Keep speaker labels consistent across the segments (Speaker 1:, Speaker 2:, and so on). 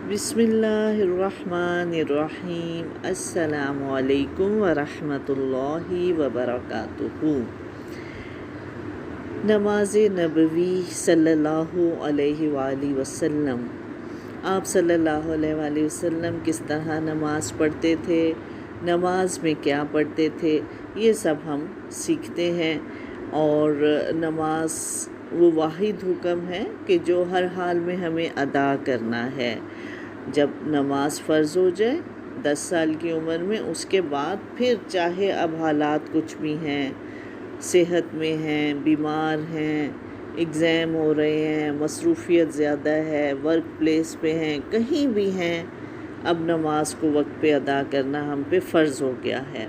Speaker 1: بسم اللہ الرحمن الرحیم۔ السلام علیکم ورحمۃ اللہ وبرکاتہ۔ نماز نبوی صلی اللہ علیہ وآلہ وسلم۔ آپ صلی اللہ علیہ وآلہ وسلم کس طرح نماز پڑھتے تھے، نماز میں کیا پڑھتے تھے، یہ سب ہم سیکھتے ہیں۔ اور نماز وہ واحد حکم ہے کہ جو ہر حال میں ہمیں ادا کرنا ہے۔ جب نماز فرض ہو جائے 10 سال کی عمر میں، اس کے بعد پھر چاہے اب حالات کچھ بھی ہیں، صحت میں ہیں، بیمار ہیں، ایگزام ہو رہے ہیں، مصروفیت زیادہ ہے، ورک پلیس پہ ہیں، کہیں بھی ہیں، اب نماز کو وقت پہ ادا کرنا ہم پہ فرض ہو گیا ہے۔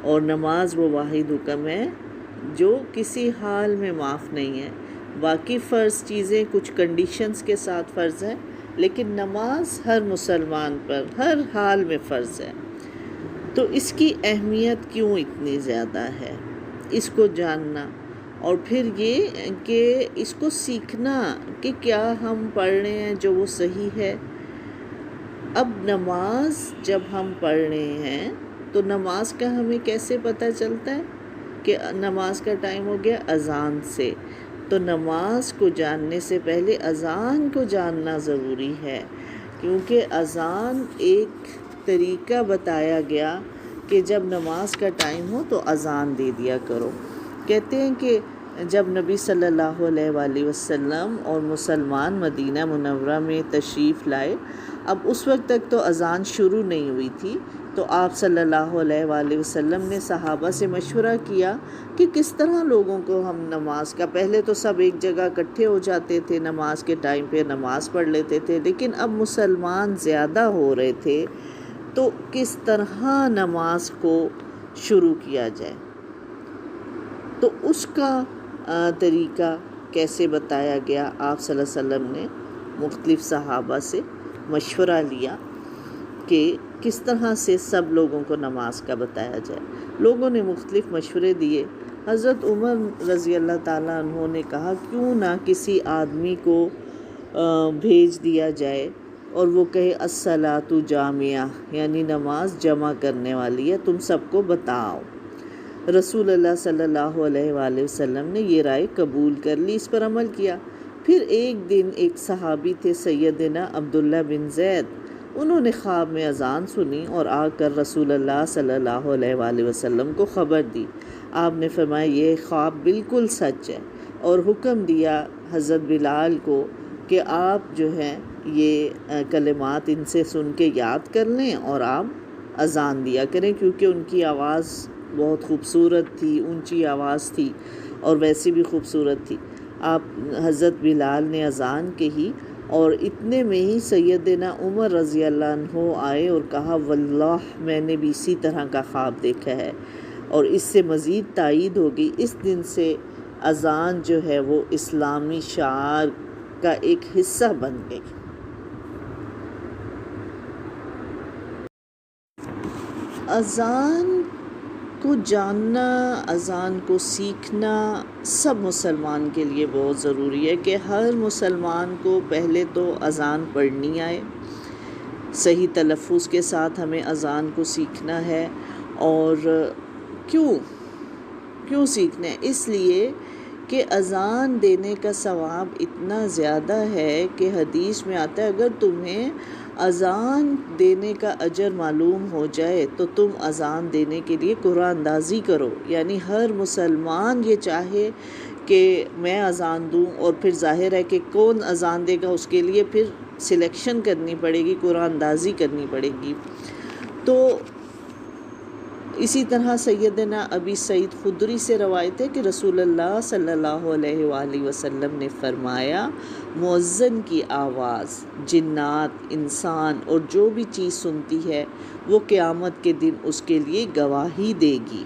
Speaker 1: اور نماز وہ واحد حکم ہے جو کسی حال میں معاف نہیں ہے۔ باقی فرض چیزیں کچھ کنڈیشنز کے ساتھ فرض ہے، لیکن نماز ہر مسلمان پر ہر حال میں فرض ہے۔ تو اس کی اہمیت کیوں اتنی زیادہ ہے، اس کو جاننا، اور پھر یہ کہ اس کو سیکھنا کہ کیا ہم پڑھ رہے ہیں جو وہ صحیح ہے۔ اب نماز جب ہم پڑھ رہے ہیں تو نماز کا ہمیں کیسے پتہ چلتا ہے کہ نماز کا ٹائم ہو گیا؟ اذان سے۔ تو نماز کو جاننے سے پہلے اذان کو جاننا ضروری ہے، کیونکہ اذان ایک طریقہ بتایا گیا کہ جب نماز کا ٹائم ہو تو اذان دے دیا کرو۔ کہتے ہیں کہ جب نبی صلی اللہ علیہ وآلہ وسلم اور مسلمان مدینہ منورہ میں تشریف لائے، اب اس وقت تک تو اذان شروع نہیں ہوئی تھی، تو آپ صلی اللہ علیہ وآلہ وسلم نے صحابہ سے مشورہ کیا کہ کس طرح لوگوں کو ہم نماز کا، پہلے تو سب ایک جگہ اکٹھے ہو جاتے تھے، نماز کے ٹائم پہ نماز پڑھ لیتے تھے، لیکن اب مسلمان زیادہ ہو رہے تھے، تو کس طرح نماز کو شروع کیا جائے۔ تو اس کا طریقہ کیسے بتایا گیا، آپ صلی اللہ علیہ وسلم نے مختلف صحابہ سے مشورہ لیا کہ کس طرح سے سب لوگوں کو نماز کا بتایا جائے۔ لوگوں نے مختلف مشورے دیے۔ حضرت عمر رضی اللہ تعالیٰ عنہ نے کہا کیوں نہ کسی آدمی کو بھیج دیا جائے اور وہ کہے الصلاۃ جامعہ، یعنی نماز جمع کرنے والی ہے، تم سب کو بتاؤ۔ رسول اللہ صلی اللہ علیہ وآلہ وسلم نے یہ رائے قبول کر لی، اس پر عمل کیا۔ پھر ایک دن ایک صحابی تھے سیدنا عبداللہ بن زید، انہوں نے خواب میں اذان سنی اور آ کر رسول اللہ صلی اللہ علیہ وآلہ وسلم کو خبر دی۔ آپ نے فرمایا یہ خواب بالکل سچ ہے، اور حکم دیا حضرت بلال کو کہ آپ جو ہیں یہ کلمات ان سے سن کے یاد کر لیں اور آپ اذان دیا کریں، کیونکہ ان کی آواز بہت خوبصورت تھی، اونچی آواز تھی اور ویسے بھی خوبصورت تھی۔ آپ حضرت بلال نے اذان کہی، اور اتنے میں ہی سیدنا عمر رضی اللہ عنہ آئے اور کہا واللہ میں نے بھی اسی طرح کا خواب دیکھا ہے، اور اس سے مزید تائید ہو گئی۔ اس دن سے اذان جو ہے وہ اسلامی شعار کا ایک حصہ بن گئی۔ اذان کو جاننا، اذان کو سیکھنا سب مسلمان کے لیے بہت ضروری ہے کہ ہر مسلمان کو پہلے تو اذان پڑھنی آئے، صحیح تلفظ کے ساتھ ہمیں اذان کو سیکھنا ہے۔ اور کیوں سیکھنا ہے؟ اس لیے کہ اذان دینے کا ثواب اتنا زیادہ ہے کہ حدیث میں آتا ہے اگر تمہیں اذان دینے کا اجر معلوم ہو جائے تو تم اذان دینے کے لیے قرآن اندازی کرو۔ یعنی ہر مسلمان یہ چاہے کہ میں اذان دوں، اور پھر ظاہر ہے کہ کون اذان دے گا، اس کے لیے پھر سلیکشن کرنی پڑے گی، قرآن اندازی کرنی پڑے گی۔ تو اسی طرح سیدنا ابی سعید خدری سے روایت ہے کہ رسول اللہ صلی اللہ علیہ وآلہ وسلم نے فرمایا مؤذن کی آواز جنات، انسان اور جو بھی چیز سنتی ہے وہ قیامت کے دن اس کے لیے گواہی دے گی۔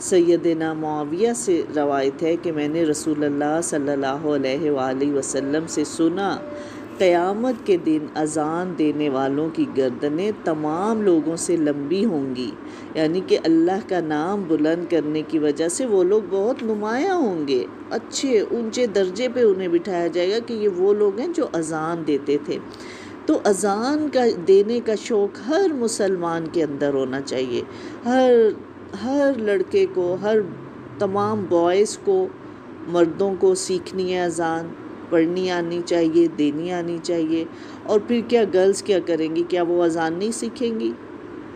Speaker 1: سیدنا معاویہ سے روایت ہے کہ میں نے رسول اللہ صلی اللہ علیہ وآلہ وسلم سے سنا قیامت کے دن اذان دینے والوں کی گردنیں تمام لوگوں سے لمبی ہوں گی، یعنی کہ اللہ کا نام بلند کرنے کی وجہ سے وہ لوگ بہت نمایاں ہوں گے، اچھے اونچے درجے پہ انہیں بٹھایا جائے گا کہ یہ وہ لوگ ہیں جو اذان دیتے تھے۔ تو اذان کا دینے کا شوق ہر مسلمان کے اندر ہونا چاہیے، ہر لڑکے کو، تمام بوائز کو، مردوں کو سیکھنی ہے اذان، پڑھنی آنی چاہیے، دینی آنی چاہیے۔ اور پھر کیا گرلز کیا کریں گی؟ کیا وہ اذان نہیں سیکھیں گی؟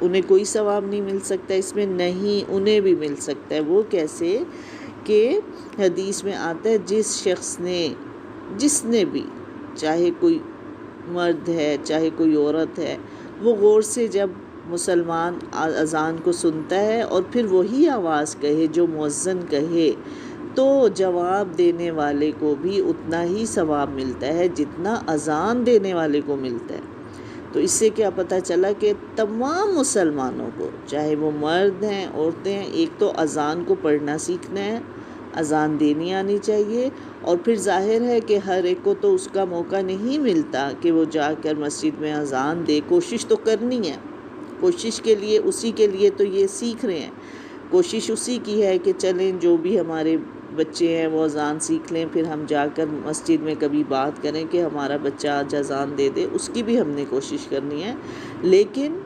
Speaker 1: انہیں کوئی ثواب نہیں مل سکتا اس میں؟ نہیں، انہیں بھی مل سکتا ہے۔ وہ کیسے کہ حدیث میں آتا ہے جس نے بھی، چاہے کوئی مرد ہے چاہے کوئی عورت ہے، وہ غور سے جب مسلمان اذان کو سنتا ہے اور پھر وہی آواز کہے جو مؤذن کہے، تو جواب دینے والے کو بھی اتنا ہی ثواب ملتا ہے جتنا اذان دینے والے کو ملتا ہے۔ تو اس سے کیا پتہ چلا کہ تمام مسلمانوں کو، چاہے وہ مرد ہیں عورتیں ہیں، ایک تو اذان کو پڑھنا سیکھنا ہے، اذان دینی آنی چاہیے، اور پھر ظاہر ہے کہ ہر ایک کو تو اس کا موقع نہیں ملتا کہ وہ جا کر مسجد میں اذان دے۔ کوشش تو کرنی ہے، کوشش کے لیے، اسی کے لیے تو یہ سیکھ رہے ہیں، کوشش اسی کی ہے کہ چلیں جو بھی ہمارے بچے ہیں وہ اذان سیکھ لیں، پھر ہم جا کر مسجد میں کبھی بات کریں کہ ہمارا بچہ آج اذان دے دے، اس کی بھی ہم نے کوشش کرنی ہے۔ لیکن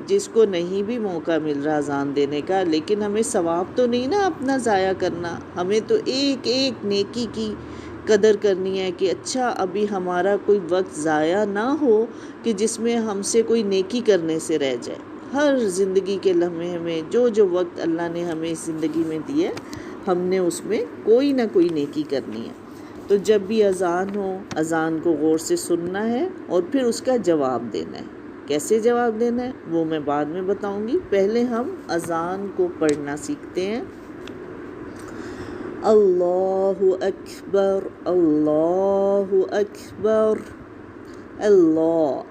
Speaker 1: جس کو نہیں بھی موقع مل رہا اذان دینے کا، لیکن ہمیں ثواب تو نہیں نا اپنا ضائع کرنا، ہمیں تو ایک ایک نیکی کی قدر کرنی ہے کہ اچھا ابھی ہمارا کوئی وقت ضائع نہ ہو کہ جس میں ہم سے کوئی نیکی کرنے سے رہ جائے۔ ہر زندگی کے لمحے میں جو وقت اللہ نے ہمیں اس زندگی میں دیے، ہم نے اس میں کوئی نہ کوئی نیکی کرنی ہے۔ تو جب بھی اذان ہو، اذان کو غور سے سننا ہے اور پھر اس کا جواب دینا ہے۔ کیسے جواب دینا ہے وہ میں بعد میں بتاؤں گی، پہلے ہم اذان کو پڑھنا سیکھتے ہیں۔ اللہ اکبر، اللہ اکبر۔ اللہ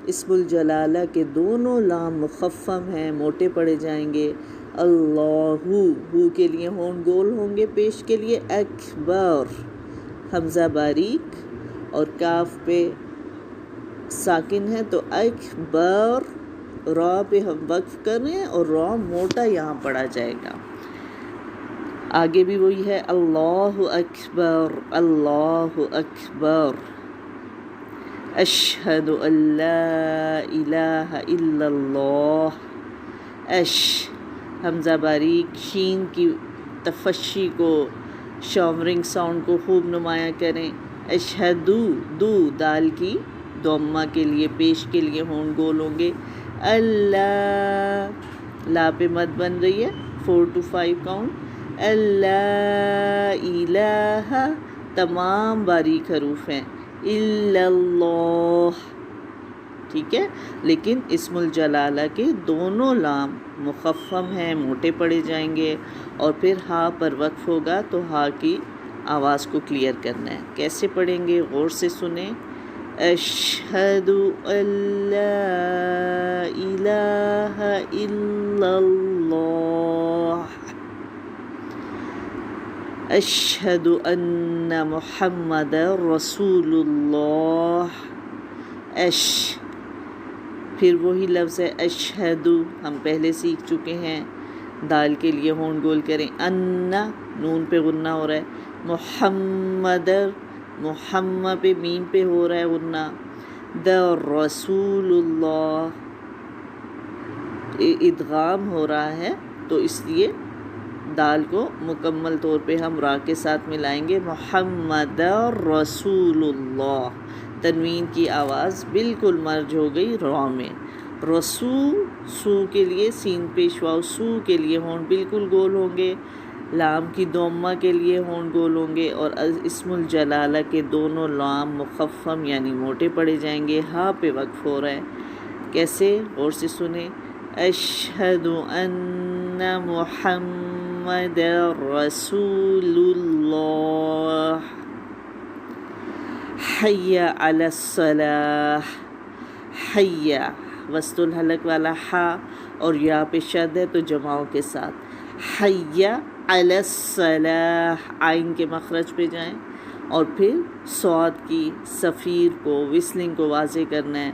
Speaker 1: اسم الجلالہ کے دونوں لام مخفم ہیں، موٹے پڑے جائیں گے۔ اللہ، ہو کے لیے ہون گول ہوں گے، پیش کے لیے اکبر، حمزہ باریک اور کاف پہ ساکن ہے تو اکبر، را پہ ہم وقف کر رہے ہیں اور را موٹا یہاں پڑا جائے گا۔ آگے بھی وہی ہے، اللہ اکبر، اللہ اکبر، اشہد ان لا الہ الا اللہ، حمزہ باریک، شین کی تفشی کو، شاورنگ ساؤنڈ کو خوب نمایاں کریں۔ اشہدو، دو دال کی دوما کے لیے، پیش کے لیے ہون گول ہوں گے۔ اللہ، لا پہ مد بن رہی ہے، 4 to 5 کاؤنٹ۔ اللہ الہ، تمام باریک حروف ہیں، الا اللہ، ٹھیک ہے، لیکن اسم الجلالہ کے دونوں لام مخفم ہیں، موٹے پڑے جائیں گے، اور پھر ہا پر وقف ہوگا تو ہا کی آواز کو کلیئر کرنا ہے۔ کیسے پڑھیں گے غور سے سنیں۔ اشہد ان لا الہ الا اللہ، اشہد ان محمد رسول اللہ، پھر وہی لفظ ہے اشہد، ہم پہلے سیکھ چکے ہیں، دال کے لیے ہون گول کریں۔ ان، نون پہ غنہ ہو رہا ہے۔ محمد، محمد پہ میم پہ ہو رہا ہے غنہ۔ دا رسول اللہ، ادغام ہو رہا ہے تو اس لیے دال کو مکمل طور پہ ہم را کے ساتھ ملائیں گے۔ محمد رسول اللہ، تنوین کی آواز بالکل مرج ہو گئی را میں۔ رسو، سو کے لیے سین پیش واو، سو کے لیے ہون بالکل گول ہوں گے، لام کی دوما کے لیے ہون گول ہوں گے، اور اسم الجلالہ کے دونوں لام مخفم یعنی موٹے پڑے جائیں گے، ہا پہ وقف ہو رہا ہے۔ کیسے؟ غور سے سنیں۔ اشہد ان محمد رسول اللہ، حی علی الصلاح، حی وسط الحلق والا ہا اور یا پہ شد ہے تو جماؤں کے ساتھ، حی علی الصلاح، عین کے مخرج پہ جائیں اور پھر صاد کی صفیر کو، وسلنگ کو واضح کرنا ہے۔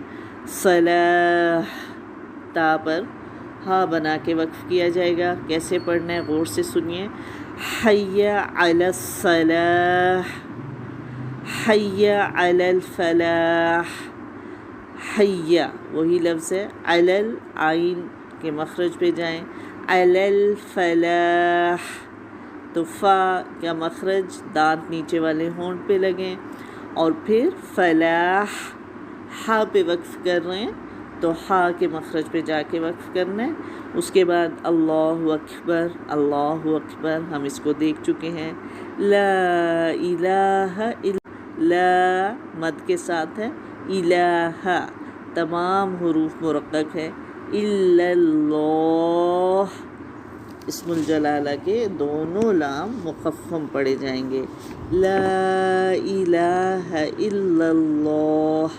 Speaker 1: صلاح، تا پر ہا بنا کے وقف کیا جائے گا۔ کیسے پڑھنا ہے غور سے سنیے۔ حی علی الصلاح، حی علی الفلاح، حیا وہی لفظ ہے، علل عین کے مخرج پہ جائیں، علل فلاح تو فا کا مخرج دانت نیچے والے ہونٹ پہ لگیں، اور پھر فلاح ہا پہ وقف کر رہے ہیں تو ہا کے مخرج پہ جا کے وقف کرنا ہے۔ اس کے بعد اللہ اکبر، اللہ اکبر ہم اس کو دیکھ چکے ہیں، لا الہ الا، لا مد کے ساتھ ہے، الہ تمام حروف مرقق ہے، الا اللہ اسم الجلالہ کے دونوں لام مخفم پڑھے جائیں گے، لا الہ الا اللہ۔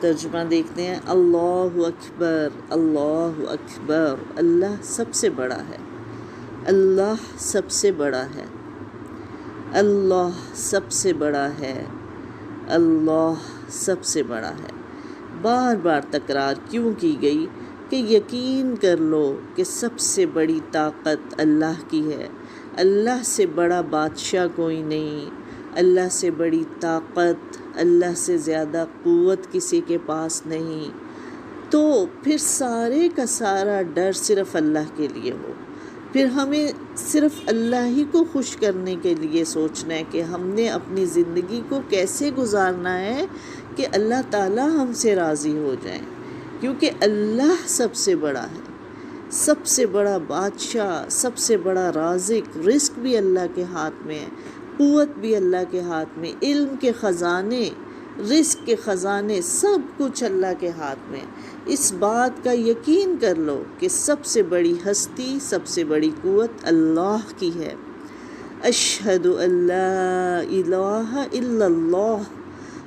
Speaker 1: ترجمہ دیکھتے ہیں، اللہ اکبر، اللہ اکبر، اللہ سب سے بڑا ہے، اللہ سب سے بڑا ہے، اللہ سب سے بڑا ہے، اللہ سب سے بڑا ہے۔ بار بار تکرار کیوں کی گئی؟ کہ یقین کر لو کہ سب سے بڑی طاقت اللہ کی ہے، اللہ سے بڑا بادشاہ کوئی نہیں، اللہ سے بڑی طاقت، اللہ سے زیادہ قوت کسی کے پاس نہیں۔ تو پھر سارے کا سارا ڈر صرف اللہ کے لیے ہو، پھر ہمیں صرف اللہ ہی کو خوش کرنے کے لیے سوچنا ہے کہ ہم نے اپنی زندگی کو کیسے گزارنا ہے کہ اللہ تعالیٰ ہم سے راضی ہو جائیں، کیونکہ اللہ سب سے بڑا ہے، سب سے بڑا بادشاہ، سب سے بڑا رازق، رزق بھی اللہ کے ہاتھ میں ہے، قوت بھی اللہ کے ہاتھ میں، علم کے خزانے، رزق کے خزانے، سب کچھ اللہ کے ہاتھ میں۔ اس بات کا یقین کر لو کہ سب سے بڑی ہستی، سب سے بڑی قوت اللہ کی ہے۔ اشہد ان لا الہ الا اللہ،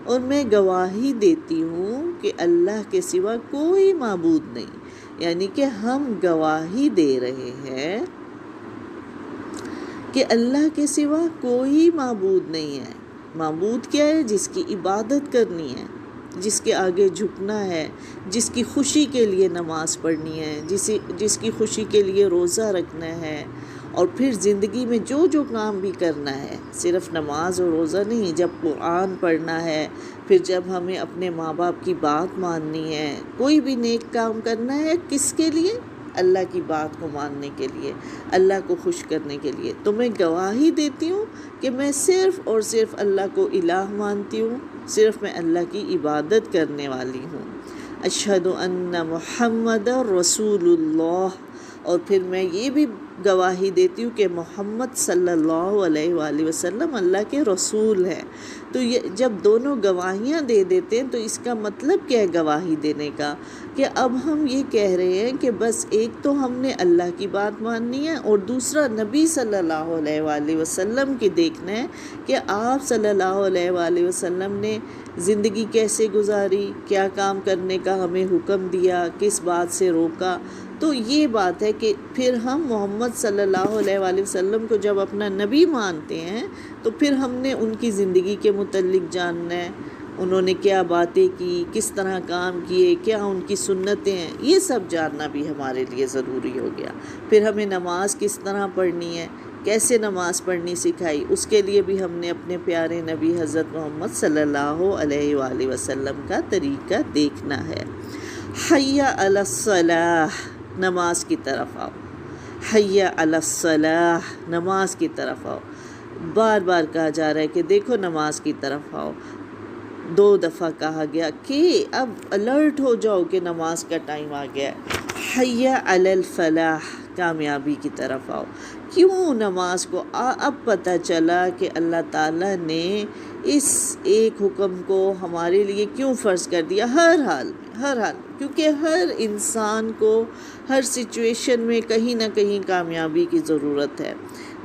Speaker 1: اور میں گواہی دیتی ہوں کہ اللہ کے سوا کوئی معبود نہیں، یعنی کہ ہم گواہی دے رہے ہیں کہ اللہ کے سوا کوئی معبود نہیں ہے۔ معبود کیا ہے؟ جس کی عبادت کرنی ہے، جس کے آگے جھکنا ہے، جس کی خوشی کے لیے نماز پڑھنی ہے، جس کی خوشی کے لیے روزہ رکھنا ہے، اور پھر زندگی میں جو جو کام بھی کرنا ہے، صرف نماز اور روزہ نہیں، جب قرآن پڑھنا ہے، پھر جب ہمیں اپنے ماں باپ کی بات ماننی ہے، کوئی بھی نیک کام کرنا ہے، کس کے لیے؟ اللہ کی بات کو ماننے کے لیے، اللہ کو خوش کرنے کے لیے۔ تو میں گواہی دیتی ہوں کہ میں صرف اور صرف اللہ کو الہ مانتی ہوں، صرف میں اللہ کی عبادت کرنے والی ہوں۔ اشہد ان محمد رسول اللہ، اور پھر میں یہ بھی گواہی دیتی ہوں کہ محمد صلی اللہ علیہ وآلہ وسلم اللہ کے رسول ہیں۔ تو یہ جب دونوں گواہیاں دے دیتے ہیں تو اس کا مطلب کیا ہے گواہی دینے کا؟ کہ اب ہم یہ کہہ رہے ہیں کہ بس ایک تو ہم نے اللہ کی بات ماننی ہے، اور دوسرا نبی صلی اللہ علیہ وآلہ وسلم کی دیکھنا ہے کہ آپ صلی اللہ علیہ وآلہ وسلم نے زندگی کیسے گزاری، کیا کام کرنے کا ہمیں حکم دیا، کس بات سے روکا۔ تو یہ بات ہے کہ پھر ہم محمد صلی اللہ علیہ وآلہ وسلم کو جب اپنا نبی مانتے ہیں تو پھر ہم نے ان کی زندگی کے متعلق جاننا ہے، انہوں نے کیا باتیں کی، کس طرح کام کیے، کیا ان کی سنتیں ہیں، یہ سب جاننا بھی ہمارے لیے ضروری ہو گیا۔ پھر ہمیں نماز کس طرح پڑھنی ہے، کیسے نماز پڑھنی سکھائی، اس کے لیے بھی ہم نے اپنے پیارے نبی حضرت محمد صلی اللہ علیہ وآلہ وسلم کا طریقہ دیکھنا ہے۔ حی علی الصلاح، نماز کی طرف آؤ، حی علی الصلاح، نماز کی طرف آؤ۔ بار بار کہا جا رہا ہے کہ دیکھو نماز کی طرف آؤ، 2 دفعہ کہا گیا کہ اب الرٹ ہو جاؤ کہ نماز کا ٹائم آ گیا ہے۔ حی علی الفلاح، کامیابی کی طرف آؤ۔ کیوں نماز کو اب پتہ چلا کہ اللہ تعالیٰ نے اس ایک حکم کو ہمارے لیے کیوں فرض کر دیا؟ ہر حال کیونکہ ہر انسان کو ہر سچویشن میں کہیں نہ کہیں کامیابی کی ضرورت ہے،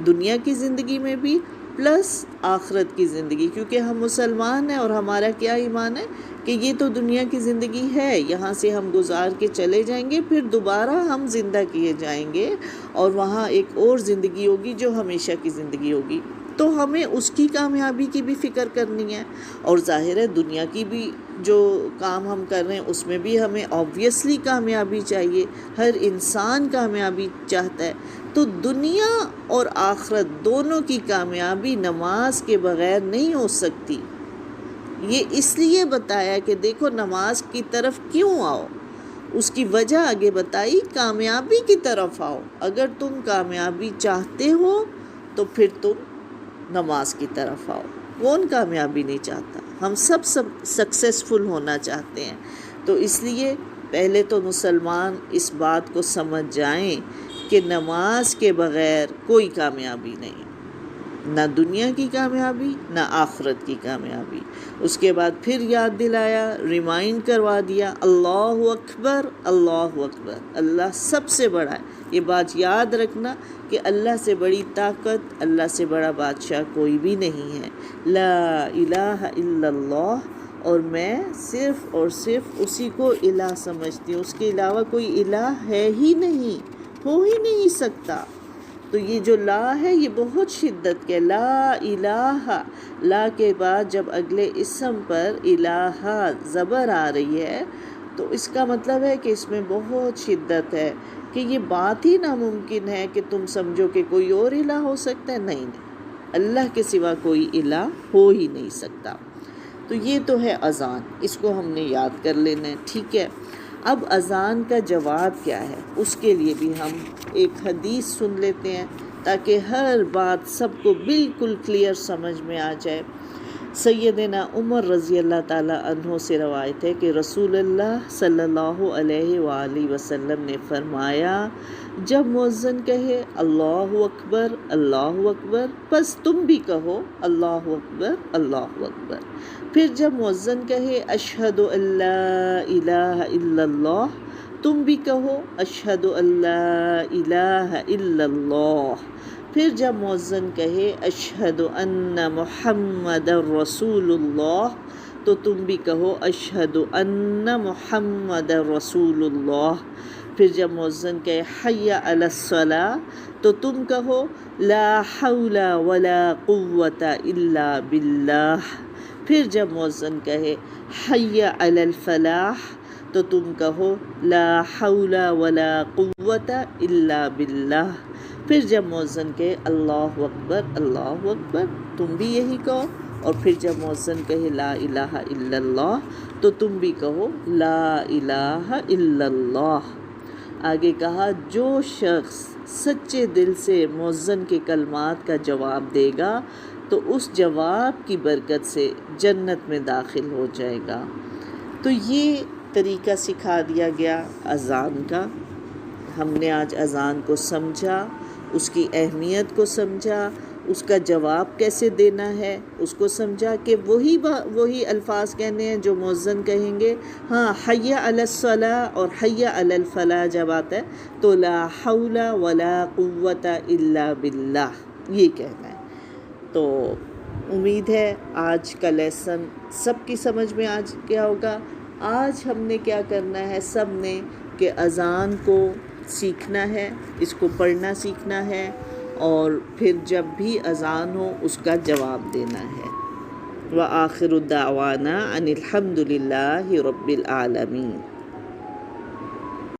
Speaker 1: دنیا کی زندگی میں بھی پلس آخرت کی زندگی، کیونکہ ہم مسلمان ہیں اور ہمارا کیا ایمان ہے کہ یہ تو دنیا کی زندگی ہے، یہاں سے ہم گزار کے چلے جائیں گے، پھر دوبارہ ہم زندہ کیے جائیں گے اور وہاں ایک اور زندگی ہوگی جو ہمیشہ کی زندگی ہوگی۔ تو ہمیں اس کی کامیابی کی بھی فکر کرنی ہے، اور ظاہر ہے دنیا کی بھی جو کام ہم کر رہے ہیں اس میں بھی ہمیں آبویسلی کامیابی چاہیے، ہر انسان کامیابی چاہتا ہے۔ تو دنیا اور آخرت دونوں کی کامیابی نماز کے بغیر نہیں ہو سکتی۔ یہ اس لیے بتایا کہ دیکھو نماز کی طرف کیوں آؤ، اس کی وجہ آگے بتائی، کامیابی کی طرف آؤ۔ اگر تم کامیابی چاہتے ہو تو پھر تم نماز کی طرف آؤ۔ کون کامیابی نہیں چاہتا؟ ہم سب سکسیسفل ہونا چاہتے ہیں۔ تو اس لیے پہلے تو مسلمان اس بات کو سمجھ جائیں کہ نماز کے بغیر کوئی کامیابی نہیں، نہ دنیا کی کامیابی نہ آخرت کی کامیابی۔ اس کے بعد پھر یاد دلایا، ریمائنڈ کروا دیا، اللہ اکبر اللہ اکبر، اللہ سب سے بڑا ہے۔ یہ بات یاد رکھنا کہ اللہ سے بڑی طاقت، اللہ سے بڑا بادشاہ کوئی بھی نہیں ہے۔ لا الہ الا اللہ، اور میں صرف اور صرف اسی کو الہ سمجھتی ہوں، اس کے علاوہ کوئی الہ ہے ہی نہیں، ہو ہی نہیں سکتا۔ تو یہ جو لا ہے یہ بہت شدت کے، لا الہ، لا کے بعد جب اگلے اسم پر الہ زبر آ رہی ہے تو اس کا مطلب ہے کہ اس میں بہت شدت ہے، کہ یہ بات ہی ناممکن ہے کہ تم سمجھو کہ کوئی اور الہ ہو سکتا ہے۔ نہیں، اللہ کے سوا کوئی الہ ہو ہی نہیں سکتا۔ تو یہ تو ہے اذان، اس کو ہم نے یاد کر لینا ہے، ٹھیک ہے۔ اب اذان کا جواب کیا ہے، اس کے لیے بھی ہم ایک حدیث سن لیتے ہیں تاکہ ہر بات سب کو بالکل کلیئر سمجھ میں آ جائے۔ سیدنا عمر رضی اللہ تعالیٰ عنہ سے روایت ہے کہ رسول اللہ صلی اللہ علیہ وآلہ وسلم نے فرمایا، جب مؤذن کہے اللہ اکبر اللہ اکبر، پس تم بھی کہو اللہ اکبر اللہ اکبر۔ پھر جب مؤذن کہے اشہد ان لا الہ الا اللہ، تم بھی کہو اشہد ان لا الہ الا اللہ۔ پھر جب مؤذن کہے اشہد ان محمد رسول اللہ، تو تم بھی کہو اشہد ان محمد رسول اللہ۔ پھر جب مؤذن کہے حی علی الصلاۃ، تو تم کہو لا حول ولا قوۃ الا باللہ۔ پھر جب مؤذن کہے حی علی الفلاح، تو تم کہو لا حول ولا قوۃ الا باللہ۔ پھر جب مؤذن کہے اللہ اکبر، تم بھی یہی کہو۔ اور پھر جب مؤذن کہے لا الہ الا اللہ، تو تم بھی کہو لا الہ الا اللہ۔ آگے کہا، جو شخص سچے دل سے مؤذن کے کلمات کا جواب دے گا تو اس جواب کی برکت سے جنت میں داخل ہو جائے گا۔ تو یہ طریقہ سکھا دیا گیا اذان کا۔ ہم نے آج اذان کو سمجھا، اس کی اہمیت کو سمجھا، اس کا جواب کیسے دینا ہے اس کو سمجھا، کہ وہی الفاظ کہنے ہیں جو مؤذن کہیں گے۔ ہاں، حی علی الصلاۃ اور حی علی الفلاح جب آتا ہے تو لا حول ولا قوۃ الا باللہ یہ کہنا ہے۔ تو امید ہے آج کا لیسن سب کی سمجھ میں آج کیا ہوگا۔ آج ہم نے کیا کرنا ہے سب نے، کہ اذان کو سیکھنا ہے، اس کو پڑھنا سیکھنا ہے، اور پھر جب بھی اذان ہو اس کا جواب دینا ہے۔ وآخر دعوانا ان الحمد للہ رب العالمین۔